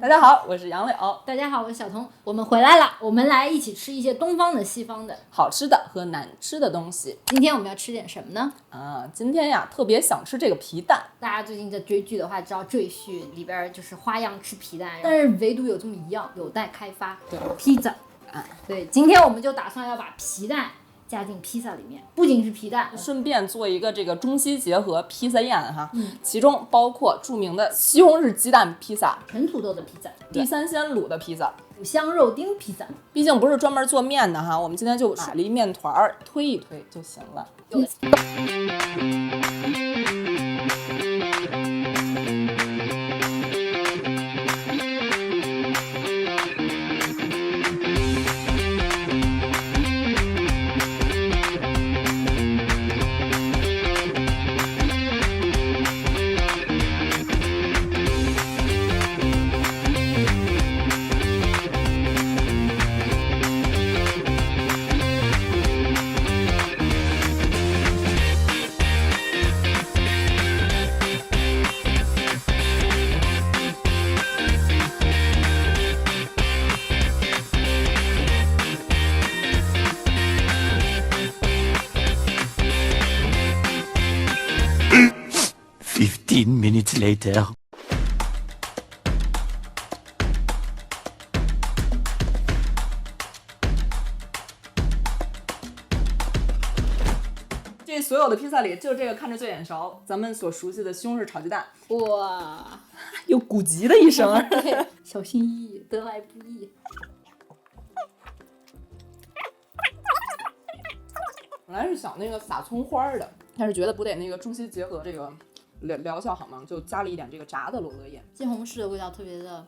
大家好，我是杨柳。大家好，我是小彤。我们回来了，我们来一起吃一些东方的、西方的好吃的和难吃的东西。今天我们要吃点什么呢？今天呀，特别想吃这个皮蛋。大家最近在追剧的话，知道赘婿里边就是花样吃皮蛋，但是唯独有这么一样有待开发。对，披萨。对，今天我们就打算要把皮蛋加进披萨里面，不仅是皮蛋，顺便做一个这个中西结合披萨宴哈。其中包括著名的西红柿鸡蛋披萨、纯土豆的披萨、地三鲜卤的披萨、五香肉丁披萨。毕竟不是专门做面的哈，我们今天就买了一面团儿，推一推就行了。15 minutes later. 这所有的披萨里，就这个看着最眼熟，咱们所熟悉的西红柿炒鸡蛋。哇，有古籍的一声。对，小心翼翼，得来不易。本来是想那个撒葱花的，但是觉得不得那个中西结合这个疗效好吗？就加了一点这个炸的罗勒叶。西红柿的味道特别的，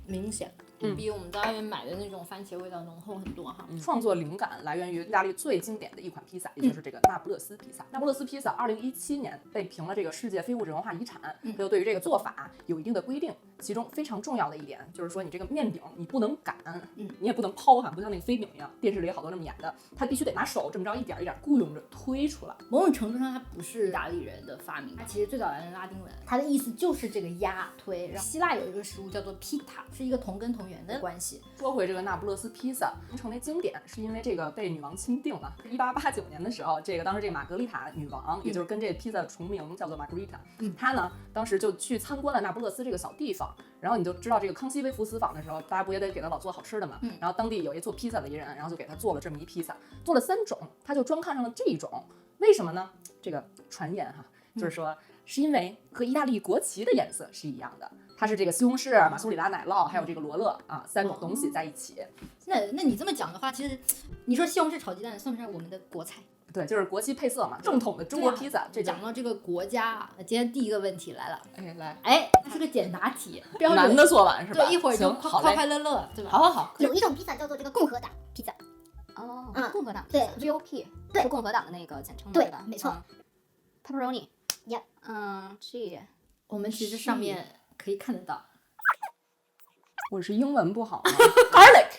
明显，比我们在外面买的那种番茄味道浓厚很多哈。创作灵感来源于意大利最经典的一款披萨，也就是这个那不勒斯披萨。那不勒斯披萨2017年被评了这个世界非物质文化遗产，它就对于这个做法有一定的规定。其中非常重要的一点就是说，你这个面饼你不能擀，你也不能抛哈，不像那个飞饼一样，电视里有好多这么演的，它必须得拿手这么着一点一点雇佣着推出来。某种程度上，它不是意大利人的发明，它其实最早来自拉丁文，它的意思就是这个压推。然后希腊有一个食物叫做皮塔，是一个同根同源的关系。说回这个那不勒斯披萨成为经典，是因为这个被女王钦定了。1889年的时候，当时这个玛格丽塔女王，也就是跟这披萨重名叫做玛格丽塔，她呢当时就去参观了那不勒斯这个小地方。然后你就知道这个康熙微服私访的时候，大家不也得给他老做好吃的嘛？然后当地有一做披萨的一人，然后就给他做了这么一披萨，做了3种，他就专看上了这一种。为什么呢？这个传言哈，就是说是因为和意大利国旗的颜色是一样的，它是这个西红柿、马苏里拉奶酪还有这个罗勒啊3种东西在一起。那你这么讲的话，其实你说西红柿炒鸡蛋算不算我们的国菜？对，就是国旗配色嘛，正统的中国披萨。这讲到这个国家啊，今天第一个问题来了。它是个简答题，难的做完是吧？对，一会儿就快快乐乐，对吧？好。有一种披萨叫做这个共和党披萨。共和党，对 ，GOP， 对，是共和党的那个简称，对吧？没错。Pepperoni， Yep， 我们其实上面可以看得到。我是英文不好吗？Garlic，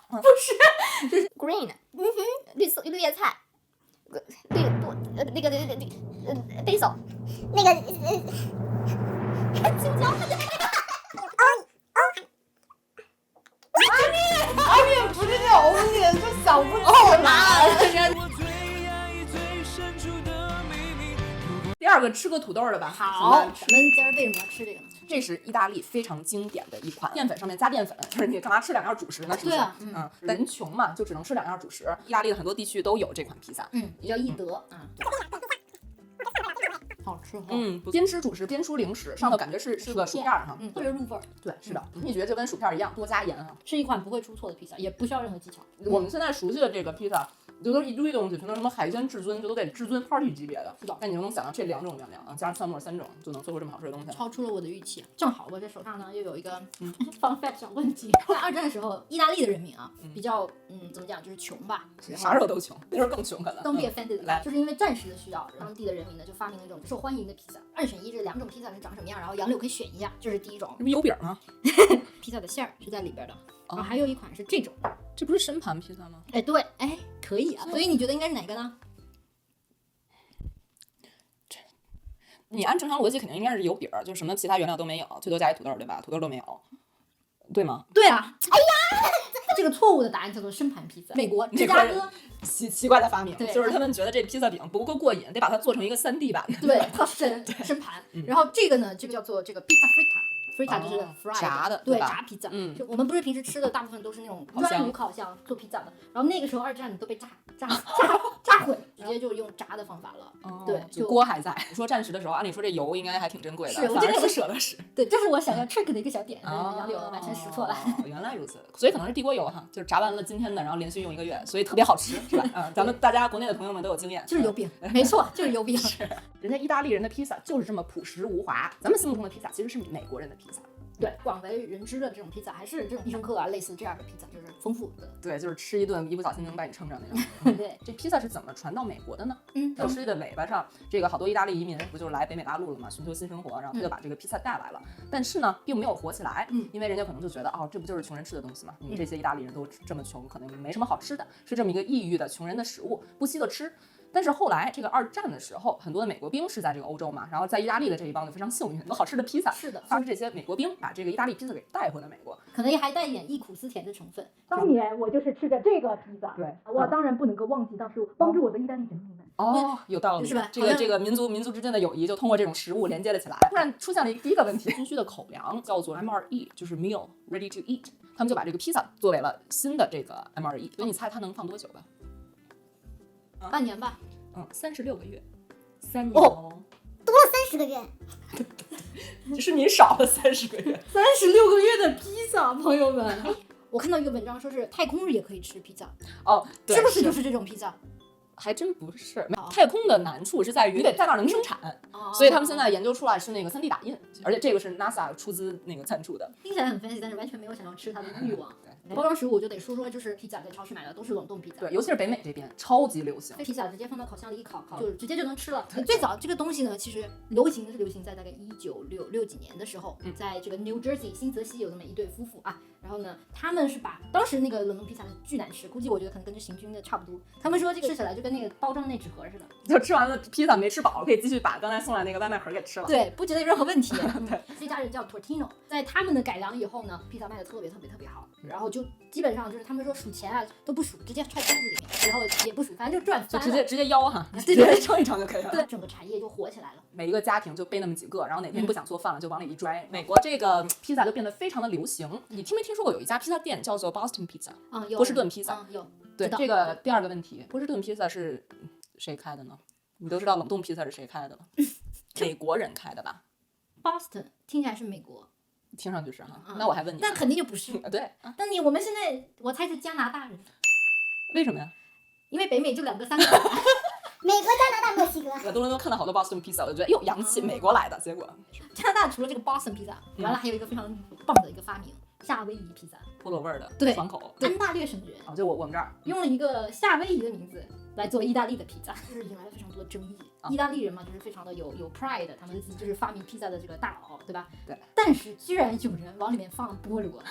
不是，就是 green， 绿叶菜，那个basil， 那个青椒。阿面不是叫欧面，就想不起来。第二个吃个土豆的吧。好，咱们今儿为什么要吃这个呢？这是意大利非常经典的一款淀粉上面加淀粉，就是你干嘛吃2样主食呢？是不是？对啊，人穷嘛，就只能吃2样主食。意大利的很多地区都有这款披萨，也叫易德啊。好吃哈。边吃主食边出零食，上头感觉是个薯片哈，特别入味儿。对，是的，秘诀就跟薯片一样，多加盐啊。是一款不会出错的披萨，也不需要任何技巧。我们现在熟悉的这个披萨，就都是一堆东西，全都什么海鲜至尊，就都得至尊 party 级别的。是的，那你就能想到这2种凉凉啊，加上蒜末3种，就能做出这么好吃的东西。超出了我的预期。正好我这手上呢又有一个fun fact 小问题。在2战的时候，意大利的人民啊比较怎么讲，就是穷吧，啥时候都穷，那时候更穷可能。Don't be offended，来，就是因为战时的需要，当地的人民呢就发明了一种受欢迎的披萨，2选1，这2种披萨是长什么样，然后杨柳可以选一下。这是第一种，这不油饼吗？披萨的馅儿是在里边的。然后还有一款是这种，这不是深盘披萨吗？哎，对，哎，可以啊。所以你觉得应该是哪个呢？你按正常逻辑肯定应该是有饼儿，就是什么其他原料都没有，最多加一土豆，对吧？土豆都没有，对吗？对啊，哎呀，这个错误的答案叫做生盘披萨。美国芝加哥奇怪的发明，对就是他们觉得这披萨饼不够过瘾，得把它做成一个3D 版的。对，它生盘。然后这个呢，就叫做这个 pizza frita 就是 fried 炸的，对，吧？炸披萨。嗯，就我们不是平时吃的大部分都是那种专炉烤箱做披萨的，然后那个时候二战都被炸毁，直接就用炸的方法了。对，就锅还在。说战时的时候，按理说这油应该还挺珍贵的，是我这个不舍得使。对，这是我想要 trick 的一个小点，杨柳完全识破了。原来如此，所以可能是地锅油哈，就是炸完了今天的，然后连续用1个月，所以特别好吃，是吧？咱们大家国内的朋友们都有经验，就是油饼，没错，就是油饼。人家意大利人的披萨就是这么朴实无华，咱们心目中的披萨其实是美国人的披萨。对，广为人知的这种披萨还是这种必胜客啊，类似这样的披萨，就是丰富的。对，就是吃一顿一不小心能把你撑着那种。对，这披萨是怎么传到美国的呢？小世纪的尾巴上，这个好多意大利移民不就是来北美大陆了嘛，寻求新生活，然后他就把这个披萨带来了。但是呢，并没有火起来，因为人家可能就觉得这不就是穷人吃的东西嘛？你们这些意大利人都这么穷，可能没什么好吃的，是这么一个异域的穷人的食物，不惜的吃。但是后来这个2战的时候，很多的美国兵是在这个欧洲嘛，然后在意大利的这一帮就非常幸运，很多好吃的披萨。是的，发现这些美国兵把这个意大利披萨给带回了美国，可能也还带一点忆苦思甜的成分。当年我就是吃着这个披萨，对，我当然不能够忘记当时帮助我的意大利姐妹们。有道理，是吧？这个民族之间的友谊就通过这种食物连接了起来。突然出现了第一个问题，军需的口粮叫做 MRE， 就是 meal ready to eat， 他们就把这个披萨作为了新的这个 MRE。所以你猜它能放多久吧？半年吧。36个月，3年多了30个月，是你少了30个月，36个月的披萨，朋友们。我看到一个文章说是太空也可以吃披萨，对，是不是就是这种披萨？还真不是，太空的难处是在于得在那儿能生产，所以他们现在研究出来是那个3D 打印，而且这个是 NASA 出资那个赞助的。听起来很 fancy，但是完全没有想要吃它的欲望。包装食物我就得说，就是披萨在超市买的都是冷冻披萨，对，尤其是北美这边超级流行。披萨直接放到烤箱里一烤，就直接就能吃了。最早这个东西呢，其实流行在大概1966几年的时候，在这个 New Jersey 新泽西有那么一对夫妇啊，然后呢，他们是把当时那个冷冻披萨巨难吃，估计我觉得可能跟这行军的差不多。他们说这个吃起来就跟那个包装那纸盒似的，就吃完了披萨没吃饱，可以继续把刚才送来那个外卖盒给吃了。对，不觉得有任何问题。这家人叫 Tortino， 在他们的改良以后呢，披萨卖的特别好，然后就基本上就是他们说数钱啊都不数，直接揣兜子里面，然后也不数，反正就赚翻了，直接吆哈，直接称一称就可以了。对，整个产业就火起来了。每一个家庭就备那么几个，然后哪天不想做饭了就往里一拽。美国这个披萨就变得非常的流行。你听没听说过有一家披萨店叫做 Boston Pizza？ 有波士顿披萨。有。对，这个第2个问题，波士顿披萨是谁开的呢？你都知道冷冻披萨是谁开的了？美国人开的吧 ？Boston 听起来是美国，听上去是哈。那我还问你，但肯定就不是。对，但我们现在我猜是加拿大人。为什么呀？因为北美就2个3个。美国、加拿大、墨西哥。我多伦多看到好多 Boston Pizza，我就觉得哟洋气，美国来的。结果加拿大除了这个 Boston 披萨，完了还有一个非常棒的一个发明，夏威夷披萨，菠萝味儿的，对，爽口。安大略省爵就我们这儿用了一个夏威夷的名字来做意大利的披萨，就是引来了非常多的争议。意大利人嘛，就是非常的有 pride， 他们自己就是发明披萨的这个大佬，对吧？对。但是居然有人往里面放了菠萝，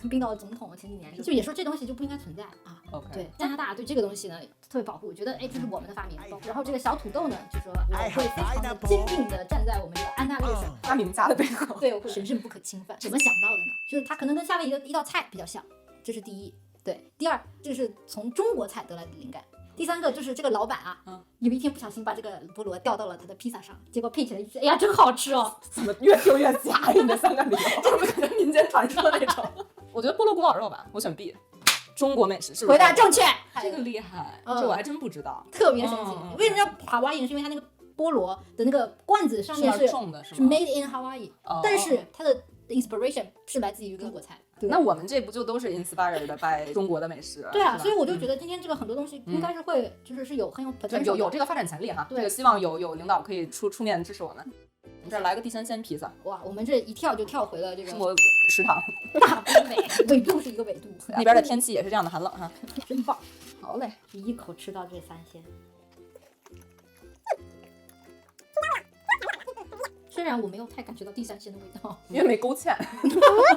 冰岛总统前几年就也说这东西就不应该存在啊。OK。对，加拿大对这个东西呢特别保护，觉得这是我们的发明。然后这个小土豆呢就说我会非常的坚定的站在我们这个安大略省发明家的背后，对，我会神圣不可侵犯。怎么想到的呢？就是它可能跟夏威夷的一道菜比较像，这是第一。对，第二这是从中国菜得来的灵感。第3个就是这个老板啊，有一天不小心把这个菠萝掉到了他的披萨上，结果配起来一吃，哎呀，真好吃哦！怎么越听越假呀？你这3个理由，这不可能民间传说那种。我觉得菠萝古老肉吧，我选 B。中国美食是不是？回答正确，这个厉害，这我还真不知道，特别神奇。为什么叫哈瓦伊？是因为它那个菠萝的那个罐子上面是种的，是 made in Hawaii，但是它的 inspiration 是来自于中国菜。那我们这不就都是 inspired by 中国的美食？对啊，所以我就觉得今天这个很多东西应该是会，就是有很有 potential， 有这个发展潜力哈。这个希望有领导可以出面支持我们。我们这儿来个地三鲜披萨。哇，我们这一跳就跳回了这个中国食堂。大北美，纬度是一个纬度，那边的天气也是这样的寒冷哈。真棒，好嘞，一口吃到这3鲜。虽然我没有太感觉到地3鲜的味道，因为没勾芡。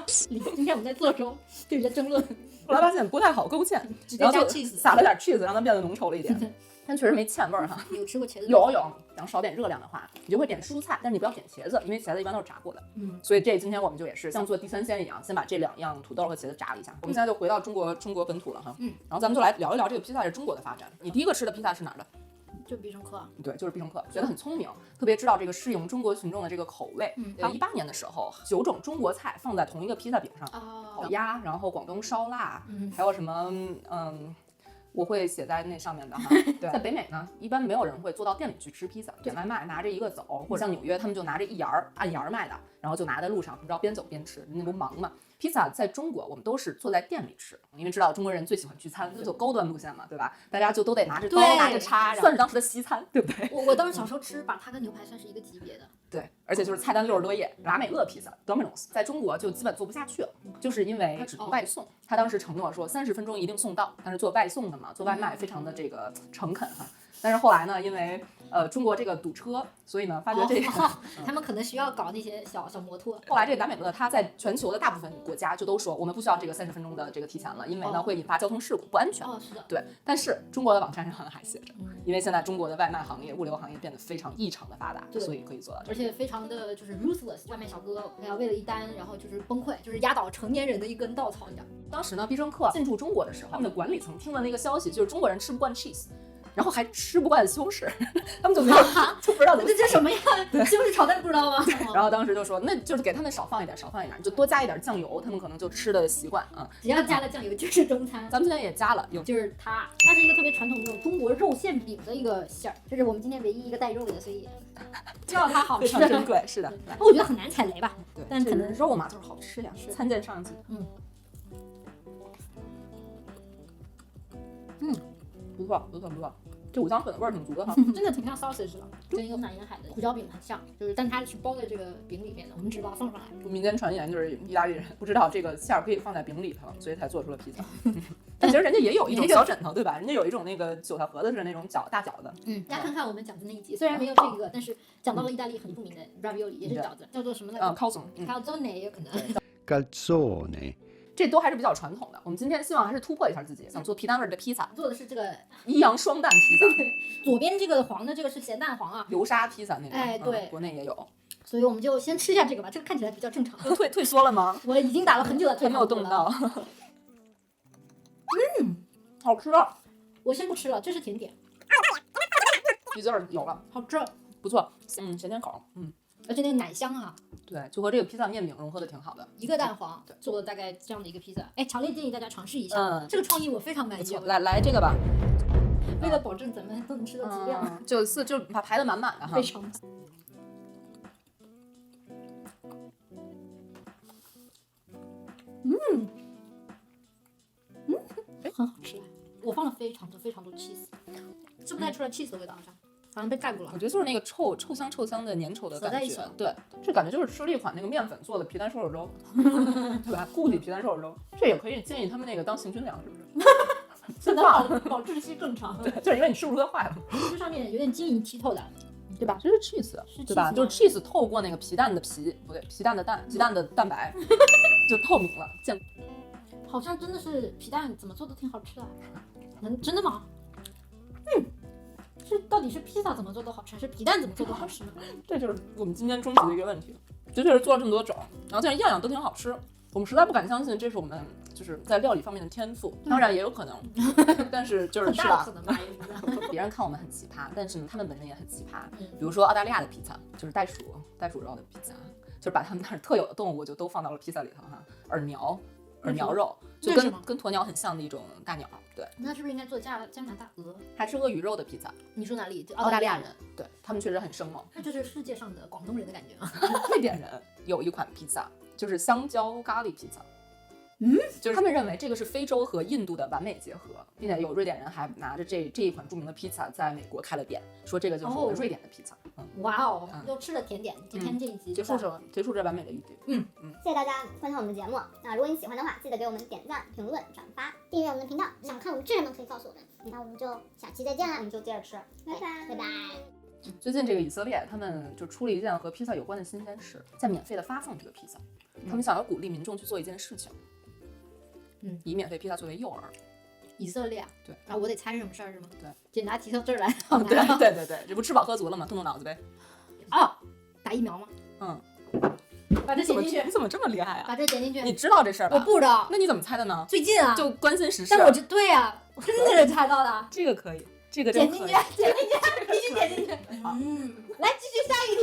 今天我们在做粥，对人家争论。后来发现不太好勾芡，然后就撒了点 cheese， 让它变得浓稠了一点。但确实没芡味儿哈。有吃过茄子？有。然后少点热量的话，你就会点蔬菜，但是你不要点茄子，因为茄子一般都是炸过的。所以今天我们就也是像做地三鲜一样，先把这2样土豆和茄子炸了一下。我们现在就回到中国本土了哈。然后咱们就来聊一聊这个披萨是中国的发展。你第一个吃的披萨是哪儿的？就必胜客。对，就是必胜客，觉得很聪明，特别知道这个适应中国群众的这个口味。18年的时候，9种中国菜放在同一个披萨饼上，烤鸭，然后广东烧腊，还有什么我会写在那上面的哈。对，在北美呢，一般没有人会坐到店里去吃披萨，点外卖拿着一个走，或者像纽约，他们就拿着一沿儿按沿儿卖的，然后就拿在路上，你知道边走边吃，那不忙嘛。披萨在中国我们都是坐在店里吃，因为知道中国人最喜欢聚餐，就走高端路线嘛，对吧？大家就都得拿着刀拿着叉，算是当时的西餐，对不对？我当时小时候吃，把它跟牛排算是一个级别的。对，而且就是菜单60多页。达美乐披萨 Domino's 在中国就基本做不下去了，就是因为它只做外送。他当时承诺说30分钟一定送到，但是做外送的嘛，做外卖非常的这个诚恳哈。但是后来呢，因为中国这个堵车，所以呢发觉这个他们可能需要搞那些小摩托。后来这个达美乐它在全球的大部分国家就都说我们不需要这个30分钟的这个提前了，因为呢会引发交通事故，不安全。是的。对，但是中国的网站上还写着，因为现在中国的外卖行业、物流行业变得非常异常的发达，所以可以做到这个。而且非常的就是 ruthless， 外卖小哥还要为了一单，然后就是崩溃，就是压倒成年人的一根稻草一样。当时呢，必胜客进驻中国的时候，他们的管理层听了那个消息，就是中国人吃不惯 cheese。然后还吃不惯西红柿，他们就没有就不知道怎么这什么呀？西红柿炒蛋不知道吗？然后当时就说，那就是给他们少放一点，你就多加一点酱油，他们可能就吃的习惯啊。只要加了酱油就是中餐。咱们现在也加了，就是它是一个特别传统的那种中国肉馅饼的一个馅儿，这是我们今天唯一一个带肉的，所以叫它好吃。非常珍贵，是的。我觉得很难踩雷吧？对，但可能肉嘛就是好吃呀，参见上一集。不错。这五香粉的味儿挺足的哈，真的挺像 sausage 的，跟一个满沿海的胡椒饼很像，就是但它是包在这个饼里面的，我们只把它放上来。民间传言就是意大利人不知道这个馅儿可以放在饼里头，所以才做出了披萨。但其实人家也有一种小枕头，对吧？人家有一种那个韭菜盒子是那种大饺子。大家看看我们讲的那一集，虽然没有这个，但是讲到了意大利很著名的 ravioli， 也是饺子，叫做什么来着？calzone 也有可能。calzone。这都还是比较传统的。我们今天希望还是突破一下自己，想做皮蛋味的披萨，做的是这个一阳双蛋披萨。左边这个黄的这个是咸蛋黄啊，流沙披萨那种。哎，对，国内也有。所以我们就先吃一下这个吧，这个看起来比较正常。退缩了吗？我已经打了很久的退，没有动到。好吃啊！我先不吃了，这是甜点。皮子儿有了，好吃，不错。咸甜口，而且那个奶香啊，对，就和这个披萨面饼融合的挺好的。一个蛋黄做了大概这样的一个披萨，哎，强烈建议大家尝试一下。这个创意我非常满意。来这个吧，为了保证咱们都能吃到足量，就把排得满满的哈。非常。很好吃。我放了非常多 cheese， 吃不太出来 cheese 的味道，好像被盖住了。我觉得就是那个臭香的粘稠的感觉，对，这感觉就是吃了一款那个面粉做的皮蛋瘦肉粥，对吧？固体皮蛋瘦肉粥，这也可以建议他们那个当行军粮，是不是？现在保质期更长，对，就是因为你吃不出它坏了。这上面有点晶莹剔透的，对吧？这是 cheese， 对吧？就是 cheese 透过那个皮蛋的皮，不对，皮蛋的蛋，鸡蛋的蛋白就透明了，见。好像真的是皮蛋怎么做都挺好吃的，真的吗？是到底是披萨怎么做都好吃，还是皮蛋怎么做都好吃呢？这就是我们今天终极的一个问题。的确是做了这么多种，然后竟然样样都挺好吃，我们实在不敢相信这是我们就是在料理方面的天赋。当然也有可能，但是就是是吧？别人看我们很奇葩，但是呢，他们本身也很奇葩。比如说澳大利亚的披萨，就是袋鼠肉的披萨，就是把他们那儿特有的动物就都放到了披萨里头哈，耳鸟肉，就跟鸵鸟很像的一种大鸟。对，那是不是应该做加拿大鹅？还是鳄鱼肉的披萨？你说哪里？澳大利亚人，对他们确实很生猛。那就是世界上的广东人的感觉啊。瑞典人有一款披萨，就是香蕉咖喱披萨。就是他们认为这个是非洲和印度的完美结合，并且有瑞典人还拿着这一款著名的披萨在美国开了店，说这个就是我们瑞典的披萨。哇哦，又吃了甜点，今天这一集结束这完美的一集。谢谢大家观看我们的节目。那如果你喜欢的话，记得给我们点赞、评论、转发、订阅我们的频道。想看我们吃什么可以告诉我们。那我们就下期再见啦，我们就接着吃，拜拜，拜拜。最近这个以色列他们就出了一件和披萨有关的新鲜事，在免费的发放这个披萨，他们想要鼓励民众去做一件事情。以免费披萨作为诱饵。以色列啊，对啊，我得猜是什么事儿是吗？对，简答题到这儿来，对，这不吃饱喝足了吗？动动脑子呗。哦，打疫苗吗？把这剪进去你，怎么这么厉害啊？把这剪进去。你知道这事儿吧？我不知道，那你怎么猜的呢？最近啊，就关心时事。但我对呀，真的是猜到的。这个可以，这个真可以剪进去，剪进去，必须剪进去。来继续下一